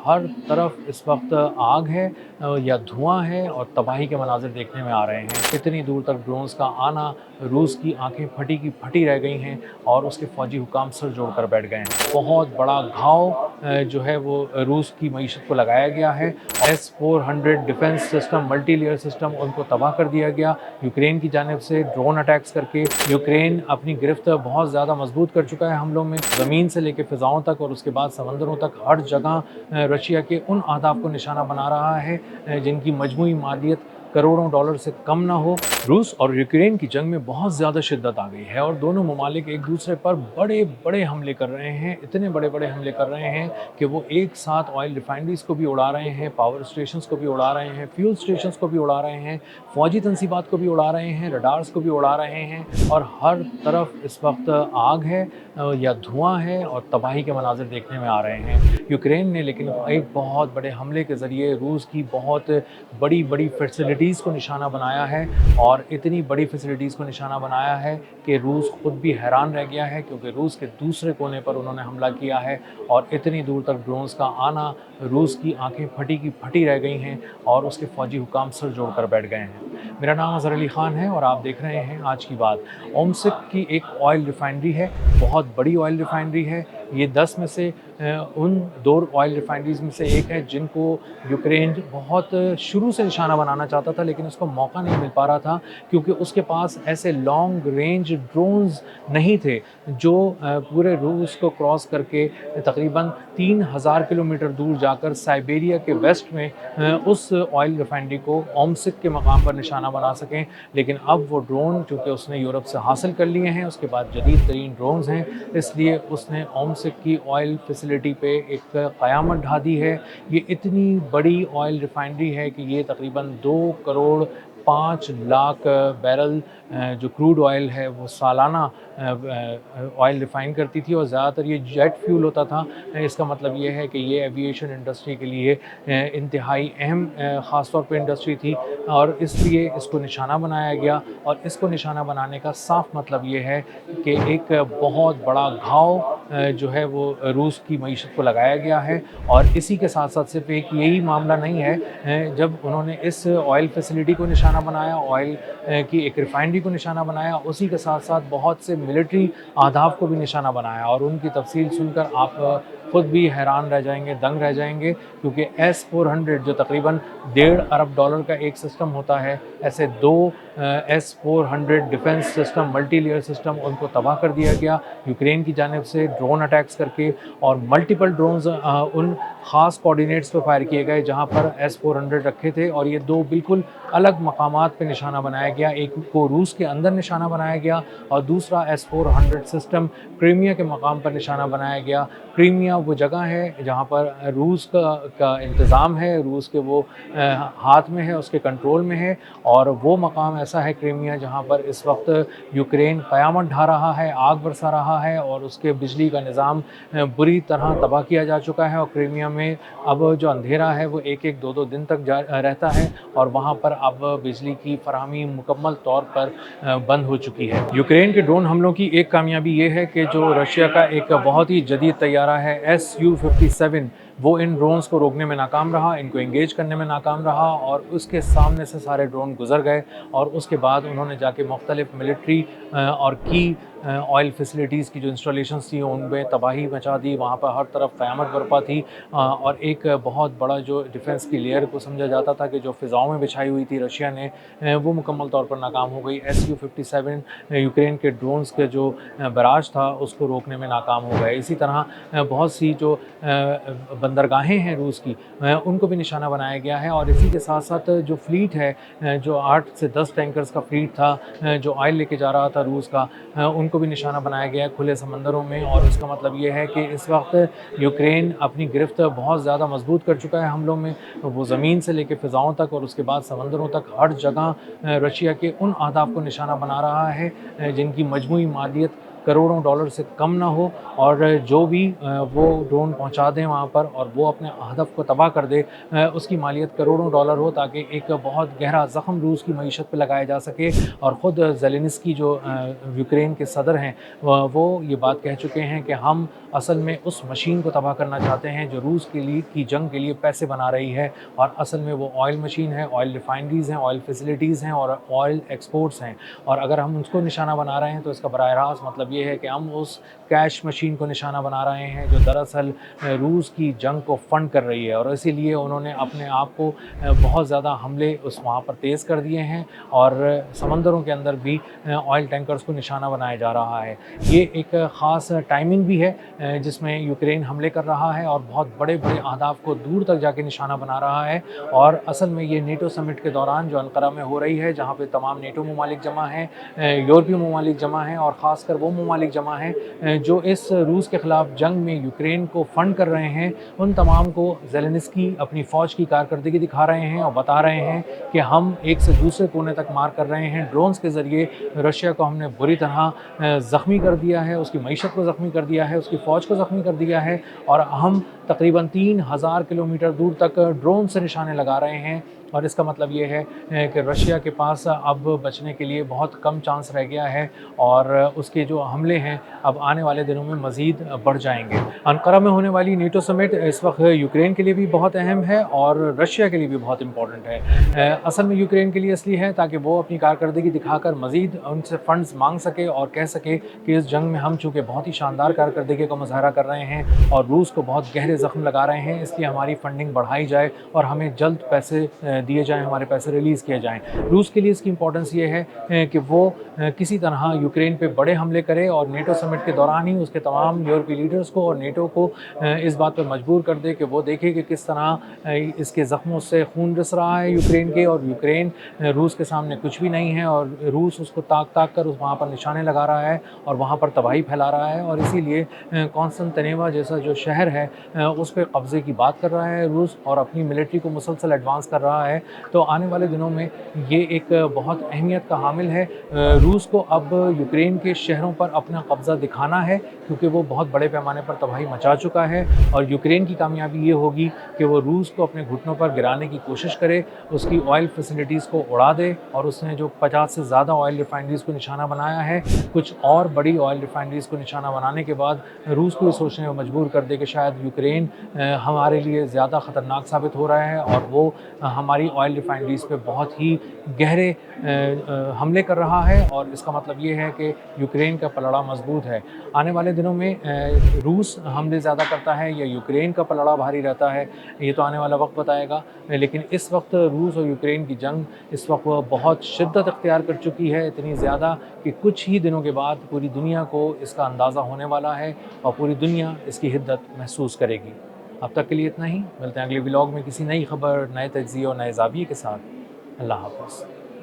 हर तरफ इस वक्त आग है या धुआं है और तबाही के मनाजिर देखने में आ रहे हैं। इतनी दूर तक ड्रोन्स का आना, रूस की आंखें फटी की फटी रह गई हैं और उसके फौजी हुकाम सर जोड़कर बैठ गए हैं। बहुत बड़ा घाव जो है वो रूस की मईशत को लगाया गया है। S-400 defence system, multi layer system, उनको तबाह कर दिया गया यूक्रेन की जानिब से ड्रोन अटैक्स करके। यूक्रेन अपनी गिरफ्त बहुत ज़्यादा मजबूत कर चुका है हमलों में, ज़मीन से लेकर फ़िज़ाओं तक और उसके बाद समंदरों तक हर जगह रशिया के उन अहदाफ को निशाना बना रहा है जिनकी मजमूई मालियत करोड़ों डॉलर से कम ना हो। रूस और यूक्रेन की जंग में बहुत ज़्यादा शिद्दत आ गई है और दोनों ममालिक एक दूसरे पर बड़े बड़े हमले कर रहे हैं। इतने बड़े बड़े हमले कर रहे हैं कि वो एक साथ ऑयल रिफाइनरीज को भी उड़ा रहे हैं, पावर स्टेशंस को भी उड़ा रहे हैं, फ्यूल स्टेशंस को भी उड़ा रहे हैं, फौजी तनसीबात को भी उड़ा रहे हैं, रडार्स को भी उड़ा रहे हैं और हर तरफ इस वक्त आग है या धुआं है और तबाही के मनाजिर देखने में आ रहे हैं। यूक्रेन ने लेकिन एक बहुत बड़े हमले के ज़रिए रूस की बहुत बड़ी बड़ी फैसिलिटीज़ को निशाना बनाया है और इतनी बड़ी फैसिलिटीज़ को निशाना बनाया है कि रूस खुद भी हैरान रह गया है, क्योंकि रूस के दूसरे कोने पर उन्होंने हमला किया है और इतनी दूर तक ड्रोन्स का आना, रूस की आंखें फटी की फटी रह गई हैं और उसके फौजी हुकाम सर जोड़कर बैठ गए हैं। मेरा नाम अज़हर अली ख़ान है और आप देख रहे हैं आज की बात। ओमस्क की एक ऑयल रिफाइनरी है, बहुत बड़ी ऑयल रिफाइनरी है। ये 10 में से उन 2 ऑयल रिफाइनरीज़ में से एक है जिनको यूक्रेन बहुत शुरू से निशाना बनाना चाहता था, लेकिन उसको मौका नहीं मिल पा रहा था क्योंकि उसके पास ऐसे लॉन्ग रेंज ड्रोन्स नहीं थे जो पूरे रूस को क्रॉस करके तकरीबन 3000 किलोमीटर दूर जाकर साइबेरिया के वेस्ट में उस ऑयल रिफाइनरी को ओमस्क के मकाम पर निशाना बना सकें। लेकिन अब वो ड्रोन चूँकि उसने यूरोप से हासिल कर लिए हैं, उसके बाद जदीद तरीन ड्रोन्स हैं, इसलिए उसने ओमस्क की ऑयल फैसिलिटी पे एक क़यामत ढा दी है। ये इतनी बड़ी ऑयल रिफाइनरी है कि ये तकरीबन 2 करोड़ 5 लाख बैरल जो क्रूड ऑयल है वो सालाना ऑयल रिफ़ाइन करती थी और ज़्यादातर ये जेट फ्यूल होता था। इसका मतलब ये है कि ये एविएशन इंडस्ट्री के लिए इंतहाई अहम ख़ास तौर पे इंडस्ट्री थी और इसलिए इसको निशाना बनाया गया। और इसको निशाना बनाने का साफ मतलब ये है कि एक बहुत बड़ा घाव जो है वो रूस की मईशत को लगाया गया है। और इसी के साथ साथ सिर्फ एक यही मामला नहीं है, जब उन्होंने इस ऑयल फैसिलिटी को निशाना बनाया, ऑयल की एक रिफाइनरी को निशाना बनाया, उसी के साथ साथ बहुत से मिलिट्री अहदाफ को भी निशाना बनाया और उनकी तफसील सुनकर आप खुद भी हैरान रह जाएंगे, दंग रह जाएंगे, क्योंकि S-400 जो तकरीबन $1.5 अरब का एक सिस्टम होता है, ऐसे 2 S-400 defence system, multi layer system, उनको तबाह कर दिया गया यूक्रेन की जानिब से ड्रोन अटैक्स करके। और मल्टीपल ड्रोन्स उन ख़ास कोऑर्डिनेट्स पर फायर किए गए जहां पर S-400 रखे थे और ये 2 बिल्कुल अलग मकामात पे निशाना बनाया गया। एक को रूस के अंदर निशाना बनाया गया और दूसरा S-400 सिस्टम क्रीमिया के मकाम पर निशाना बनाया गया। क्रीमिया वो जगह है जहाँ पर रूस का इंतज़ाम है, रूस के वो हाथ में है, उसके कंट्रोल में है। और वो मकाम ऐसा है क्रीमिया जहाँ पर इस वक्त यूक्रेन क़यामत ढा रहा है, आग बरसा रहा है और उसके बिजली का निज़ाम बुरी तरह तबाह किया जा चुका है। और क्रीमिया में अब जो अंधेरा है वो 1-1, 2-2 दिन तक रहता है और वहाँ पर अब बिजली की फराहमी मुकम्मल तौर पर बंद हो चुकी है। यूक्रेन के ड्रोन हमलों की एक कामयाबी ये है कि जो रशिया का एक बहुत ही जदीद तैयारा है Su-57, वो इन ड्रोन्स को रोकने में नाकाम रहा, इनको एंगेज करने में नाकाम रहा और उसके सामने से सारे ड्रोन गुजर गए। और उसके बाद उन्होंने जाके मुख्तलिफ मिलिट्री और की ऑयल फैसिलिटीज़ की जो इंस्टॉलेशंस थी उनमें तबाही मचा दी, वहाँ पर हर तरफ क़यामत बरपा थी। और एक बहुत बड़ा जो डिफेंस की लेयर को समझा जाता था कि जो फ़िज़ाओं में बिछाई हुई थी रशिया ने, वो मुकम्मल तौर पर नाकाम हो गई। Su-57 यूक्रेन के ड्रोन्स के जो बराज था उसको रोकने में नाकाम हो गए। इसी तरह बहुत सी जो बंदरगाहें हैं रूस की, उनको भी निशाना बनाया गया है। और इसी के साथ साथ जो फ्लीट है, जो 8 से 10 टैंकर्स का फ्लीट था जो ऑयल लेके जा रहा था रूस का, उनको भी निशाना बनाया गया है खुले समंदरों में। और इसका मतलब ये है कि इस वक्त यूक्रेन अपनी गिरफ्त बहुत ज़्यादा मजबूत कर चुका है हमलों में, वो ज़मीन से लेकर फ़िज़ाओं तक और उसके बाद समंदरों तक हर जगह रशिया के उन अहदाफ को निशाना बना रहा है जिनकी मजमूई मालियत करोड़ों डॉलर से कम ना हो, और जो भी वो ड्रोन पहुंचा दें वहां पर और वो अपने हदफ को तबाह कर दे, उसकी मालियत करोड़ों डॉलर हो, ताकि एक बहुत गहरा ज़ख्म रूस की मईशत पर लगाया जा सके। और ख़ुद ज़ेलेंस्की जो यूक्रेन के सदर हैं, वो ये बात कह चुके हैं कि हम असल में उस मशीन को तबाह करना चाहते हैं जो रूस के लिए की जंग के लिए पैसे बना रही है, और असल में वो ऑयल मशीन है, ऑयल रिफाइनरीज़ हैं, ऑयल फैसिलिटीज़ हैं और ऑयल एक्सपोर्ट्स हैं। और अगर हम उसको निशाना बना रहे हैं तो इसका बराह रास्त मतलब ये है कि हम उस कैश मशीन को निशाना बना रहे हैं जो दरअसल रूस की जंग को फ़ंड कर रही है। और इसीलिए उन्होंने अपने आप को बहुत ज़्यादा हमले उस वहाँ पर तेज़ कर दिए हैं, और समंदरों के अंदर भी ऑयल टैंकर्स को निशाना बनाया जा रहा है। ये एक ख़ास टाइमिंग भी है जिसमें यूक्रेन हमले कर रहा है और बहुत बड़े-बड़े अहदाफ़ को दूर तक जाके निशाना बना रहा है। और असल में ये नेटो समिट के दौरान जो अंकारा में हो रही है, जहाँ पे तमाम नेटो ममालिक जमा हैं, यूरोपीय ममालिक जमा हैं, और ख़ासकर वो ममालिक जमा हैं जो इस रूस के ख़िलाफ़ जंग में यूक्रेन को फ़ंड कर रहे हैं, उन तमाम को ज़ेलेंस्की अपनी फ़ौज की कारकर्दगी दिखा रहे हैं और बता रहे हैं कि हम एक से दूसरे कोने तक मार कर रहे हैं। ड्रोन्स के ज़रिए रशिया को हमने बुरी तरह ज़ख्मी कर दिया है, उसकी मईशत को ज़ख्मी कर दिया है, उसकी फ़ौज को ज़ख्मी कर दिया है, और हम तकरीबन 3000 किलोमीटर दूर तक ड्रोन से निशाने लगा रहे हैं। और इसका मतलब ये है कि रशिया के पास अब बचने के लिए बहुत कम चांस रह गया है, और उसके जो हमले हैं अब आने वाले दिनों में मज़ीद बढ़ जाएंगे। अंकारा में होने वाली नेटो समिट इस वक्त यूक्रेन के लिए भी बहुत अहम है और रशिया के लिए भी बहुत इम्पॉर्टेंट है। असल में यूक्रेन के लिए इसलिए है ताकि वो अपनी कारकर्दगी दिखाकर मज़ीद उनसे फ़ंड्स मांग सके और कह सके कि इस जंग में हम चूँकि बहुत ही शानदार कारकर्दगी का मुज़ाहरा कर रहे हैं और रूस को बहुत गहरे ज़ख्म लगा रहे हैं, इसलिए हमारी फ़ंडिंग बढ़ाई जाए और हमें जल्द पैसे दिए जाएँ, हमारे पैसे रिलीज़ किए जाएँ। रूस के लिए इसकी इम्पोर्टेंस ये है कि वो किसी तरह यूक्रेन पे बड़े हमले करे और नेटो समिट के दौरान ही उसके तमाम यूरोपीय लीडर्स को और नेटो को इस बात पर मजबूर कर दे कि वो देखे कि किस तरह इसके ज़ख्मों से खून रिस रहा है यूक्रेन के, और यूक्रेन रूस के सामने कुछ भी नहीं है, और रूस उसको ताक ताक कर वहाँ पर निशाने लगा रहा है और वहाँ पर तबाही फैला रहा है। और इसीलिए कॉन्स्टेंटिनोवा जैसा जो शहर है उस पर कब्ज़े की बात कर रहा है रूस, और अपनी मिलिट्री को मुसलसल एडवांस कर रहा है। तो आने वाले दिनों में ये एक बहुत अहमियत का हामिल है। रूस को अब यूक्रेन के शहरों पर अपना कब्ज़ा दिखाना है, क्योंकि वो बहुत बड़े पैमाने पर तबाही मचा चुका है, और यूक्रेन की कामयाबी ये होगी कि वो रूस को अपने घुटनों पर गिराने की कोशिश करे, उसकी ऑयल फैसिलिटीज़ को उड़ा दे, और उसने जो 50 से ज़्यादा ऑयल रिफाइनरीज़ को निशाना बनाया है, कुछ और बड़ी ऑयल रिफाइनरीज़ को निशाना बनाने के बाद रूस को ये सोचने में मजबूर कर दे कि शायद यूक्रेन हमारे लिए ज़्यादा ख़तरनाक साबित हो रहा है, और वो हमारी ऑयल रिफाइनरीज़ पे बहुत ही गहरे हमले कर रहा है। और इसका मतलब ये है कि यूक्रेन का पलड़ा मजबूत है। आने वाले दिनों में रूस हमले ज़्यादा करता है या यूक्रेन का पलड़ा भारी रहता है, ये तो आने वाला वक्त बताएगा। लेकिन इस वक्त रूस और यूक्रेन की जंग इस वक्त बहुत शिद्दत अख्तियार कर चुकी है, इतनी ज़्यादा कि कुछ ही दिनों के बाद पूरी दुनिया को इसका अंदाज़ा होने वाला है और पूरी दुनिया इसकी हिद्दत महसूस करेगी। अब तक के लिए इतना ही, मिलते हैं अगले व्लॉग में किसी नई खबर, नए तज्ज़िये और नए ज़ाविये के साथ। अल्लाह हाफ़िज़।